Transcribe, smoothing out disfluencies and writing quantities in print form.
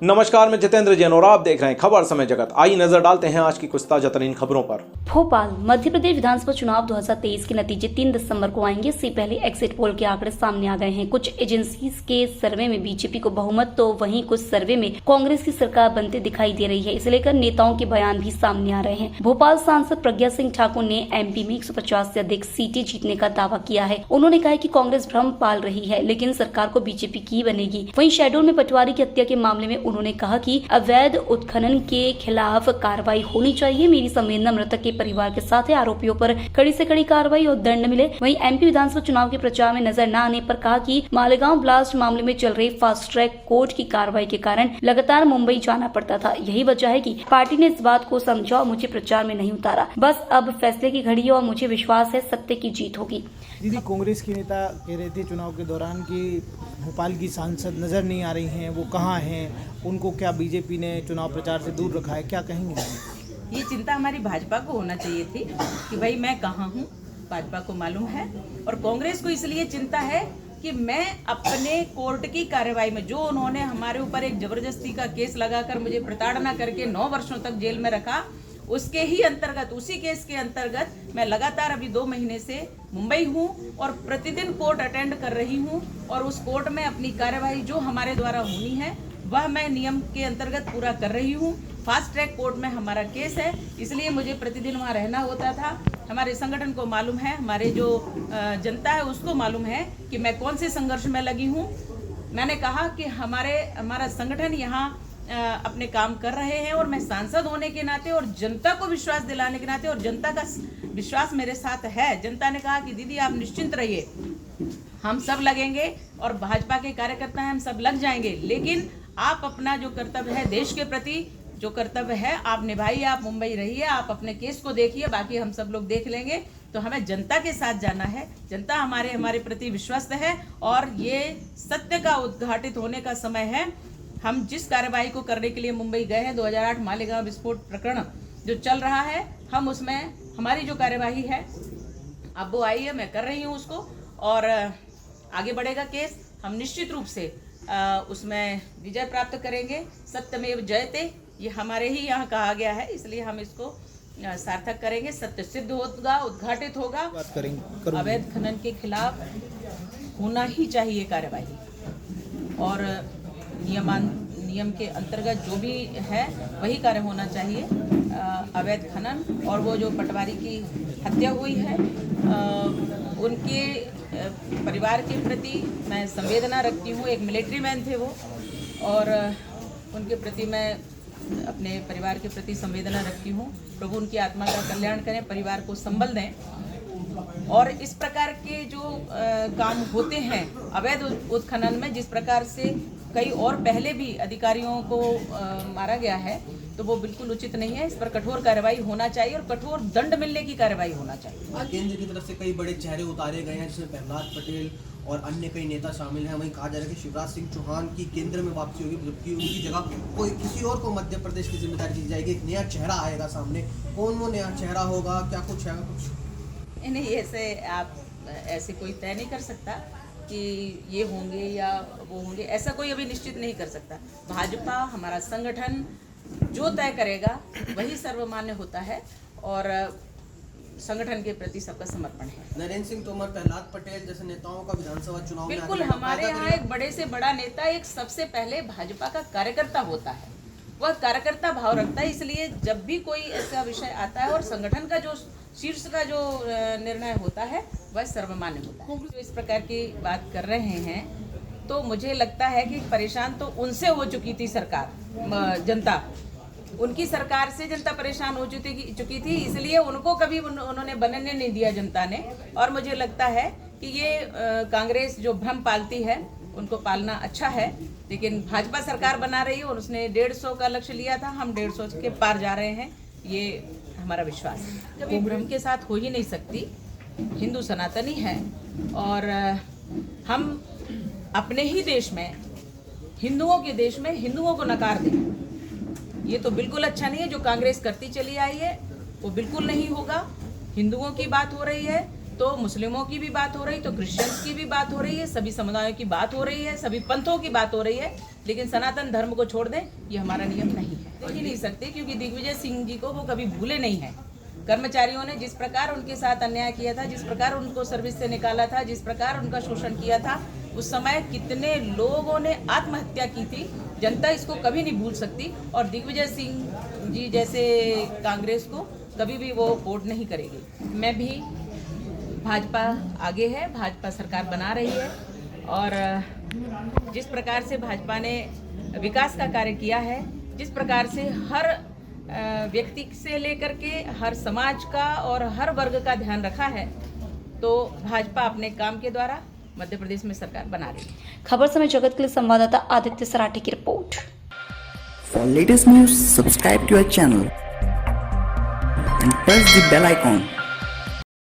नमस्कार, मैं जितेंद्र जैन और आप देख रहे हैं खबर समय जगत। आइए नजर डालते हैं आज की कुछ ताजा तरीन खबरों पर। भोपाल मध्य प्रदेश विधानसभा चुनाव 2023 के नतीजे 3 दिसंबर को आएंगे। इससे पहले एग्जिट पोल के आंकड़े सामने आ गए हैं। कुछ एजेंसीज के सर्वे में बीजेपी को बहुमत तो वहीं कुछ सर्वे में कांग्रेस की सरकार बनते दिखाई दे रही है। इसे लेकर नेताओं के बयान भी सामने आ रहे हैं। भोपाल सांसद प्रज्ञा सिंह ठाकुर ने एमपी में 150 से अधिक सीटें जीतने का दावा किया है। उन्होंने कहा कि कांग्रेस भ्रम पाल रही है, लेकिन सरकार को बीजेपी की बनेगी। वहीं शहडोल में पटवारी की हत्या के मामले में उन्होंने कहा कि अवैध उत्खनन के खिलाफ कार्रवाई होनी चाहिए। मेरी संवेदना मृतक के परिवार के साथ है। आरोपियों पर कड़ी से कड़ी कार्रवाई और दंड मिले। वहीं एमपी विधानसभा चुनाव के प्रचार में नजर न आने पर कहा कि मालेगांव ब्लास्ट मामले में चल रही फास्ट ट्रैक कोर्ट की कार्रवाई के कारण लगातार मुंबई जाना पड़ता था। यही वजह है कि पार्टी ने इस बात को समझा और मुझे प्रचार में नहीं उतारा। बस अब फैसले की घड़ी है और मुझे विश्वास है सत्य की जीत होगी। दीदी, कांग्रेस की नेता कह रहे थे चुनाव के दौरान कि भोपाल की सांसद नजर नहीं आ रही हैं, वो कहाँ हैं, उनको क्या बीजेपी ने चुनाव प्रचार से दूर रखा है, क्या कहेंगे? ये चिंता हमारी भाजपा को होना चाहिए थी कि भाई मैं कहाँ हूँ, भाजपा को मालूम है। और कांग्रेस को इसलिए चिंता है कि मैं अपने कोर्ट की कार्रवाई में, जो उन्होंने हमारे ऊपर एक जबरदस्ती का केस लगाकर मुझे प्रताड़ना करके 9 वर्षों तक जेल में रखा, उसके ही अंतर्गत, उसी केस के अंतर्गत मैं लगातार अभी 2 महीने से मुंबई हूँ और प्रतिदिन कोर्ट अटेंड कर रही हूँ। और उस कोर्ट में अपनी कार्यवाही जो हमारे द्वारा होनी है वह मैं नियम के अंतर्गत पूरा कर रही हूँ। फास्ट ट्रैक कोर्ट में हमारा केस है, इसलिए मुझे प्रतिदिन वहाँ रहना होता था। हमारे संगठन को मालूम है, हमारे जो जनता है उसको मालूम है कि मैं कौन से संघर्ष में लगी हूँ। मैंने कहा कि हमारा संगठन यहाँ अपने काम कर रहे हैं और मैं सांसद होने के नाते और जनता को विश्वास दिलाने के नाते, और जनता का विश्वास मेरे साथ है। जनता ने कहा कि दीदी आप निश्चिंत रहिए, हम सब लगेंगे और भाजपा के कार्यकर्ता हैं, हम सब लग जाएंगे, लेकिन आप अपना जो कर्तव्य है देश के प्रति, जो कर्तव्य है आप निभाइए, आप मुंबई रहिए, आप अपने केस को देखिए, बाकी हम सब लोग देख लेंगे। तो हमें जनता के साथ जाना है, जनता हमारे प्रति विश्वस्त है और ये सत्य का उद्घाटित होने का समय है। हम जिस कार्यवाही को करने के लिए मुंबई गए हैं, 2008 मालेगांव विस्फोट प्रकरण जो चल रहा है, हम उसमें हमारी जो कार्यवाही है अब वो आई है, मैं कर रही हूँ उसको, और आगे बढ़ेगा केस। हम निश्चित रूप से उसमें विजय प्राप्त करेंगे। सत्यमेव जयते, ये हमारे ही यहाँ कहा गया है, इसलिए हम इसको सार्थक करेंगे। सत्य सिद्ध होगा, उद्घाटित होगा। बात करेंगे अवैध खनन के खिलाफ होना ही चाहिए कार्यवाही, और नियम के अंतर्गत जो भी है वही कार्य होना चाहिए। अवैध खनन और वो जो पटवारी की हत्या हुई है, उनके परिवार के प्रति मैं संवेदना रखती हूँ। एक मिलिट्री मैन थे वो, और उनके प्रति मैं अपने परिवार के प्रति संवेदना रखती हूँ। प्रभु उनकी आत्मा का कल्याण करें, परिवार को संबल दें। और इस प्रकार के जो काम होते हैं अवैध उत्खनन में, जिस प्रकार से कई और पहले भी अधिकारियों को मारा गया है, तो वो बिल्कुल उचित नहीं है। इस पर कठोर कार्रवाई होना चाहिए और कठोर दंड मिलने की कार्रवाई होना चाहिए। केंद्र की तरफ से कई बड़े चेहरे उतारे गए हैं, जिसमें प्रहलाद पटेल और अन्य कई नेता शामिल हैं। वहीं कहा जा रहा है कि शिवराज सिंह चौहान की केंद्र में वापसी होगी, जबकि उनकी जगह कोई किसी और को मध्य प्रदेश की जिम्मेदारी दी जाएगी। एक नया चेहरा आएगा सामने, कौन वो नया चेहरा होगा, क्या कुछ है? कुछ नहीं, ऐसे आप ऐसे कोई तय नहीं कर सकता कि ये होंगे या वो होंगे, ऐसा कोई अभी निश्चित नहीं कर सकता। भाजपा, हमारा संगठन जो तय करेगा वही सर्वमान्य होता है, और संगठन के प्रति सबका समर्पण है। नरेंद्र सिंह तोमर, प्रहलाद पटेल जैसे नेताओं का विधानसभा चुनाव में बिल्कुल, हमारे यहाँ एक बड़े से बड़ा नेता एक सबसे पहले भाजपा का कार्यकर्ता होता है, वह कार्यकर्ता भाव रखता है। इसलिए जब भी कोई ऐसा विषय आता है और संगठन का जो शीर्ष का जो निर्णय होता है वह सर्वमान्य होता है। जो इस प्रकार की बात कर रहे हैं, तो मुझे लगता है कि परेशान तो उनसे हो चुकी थी सरकार, जनता, उनकी सरकार से जनता परेशान हो चुकी थी, इसलिए उनको कभी उन्होंने बनने नहीं दिया जनता ने। और मुझे लगता है कि ये कांग्रेस जो भ्रम पालती है उनको पालना अच्छा है, लेकिन भाजपा सरकार बना रही है और उसने 150 का लक्ष्य लिया था, हम 150 के पार जा रहे हैं, ये हमारा विश्वास है। जब ये भ्रम के साथ हो ही नहीं सकती, हिंदू सनातनी है और हम अपने ही देश में, हिंदुओं के देश में हिंदुओं को नकार दें, ये तो बिल्कुल अच्छा नहीं है। जो कांग्रेस करती चली आई है वो बिल्कुल नहीं होगा। हिंदुओं की बात हो रही है तो मुस्लिमों की भी बात हो रही, तो क्रिश्चियंस की भी बात हो रही है, सभी समुदायों की बात हो रही है, सभी पंथों की बात हो रही है। लेकिन सनातन धर्म को छोड़ दें, ये हमारा नियम नहीं है। देख ही नहीं सकते, क्योंकि दिग्विजय सिंह जी को वो कभी भूले नहीं हैं। कर्मचारियों ने जिस प्रकार उनके साथ अन्याय किया था, जिस प्रकार उनको सर्विस से निकाला था, जिस प्रकार उनका शोषण किया था, उस समय कितने लोगों ने आत्महत्या की थी, जनता इसको कभी नहीं भूल सकती। और दिग्विजय सिंह जी जैसे कांग्रेस को कभी भी वो वोट नहीं करेगी। मैं भी, भाजपा आगे है, भाजपा सरकार बना रही है, और जिस प्रकार से भाजपा ने विकास का कार्य किया है, जिस प्रकार से हर व्यक्ति से लेकर के हर समाज का और हर वर्ग का ध्यान रखा है, तो भाजपा अपने काम के द्वारा मध्य प्रदेश में सरकार बना रही है। खबर समय जगत के लिए संवाददाता आदित्य सराठी की report. For latest news, subscribe to our channel and press the bell icon.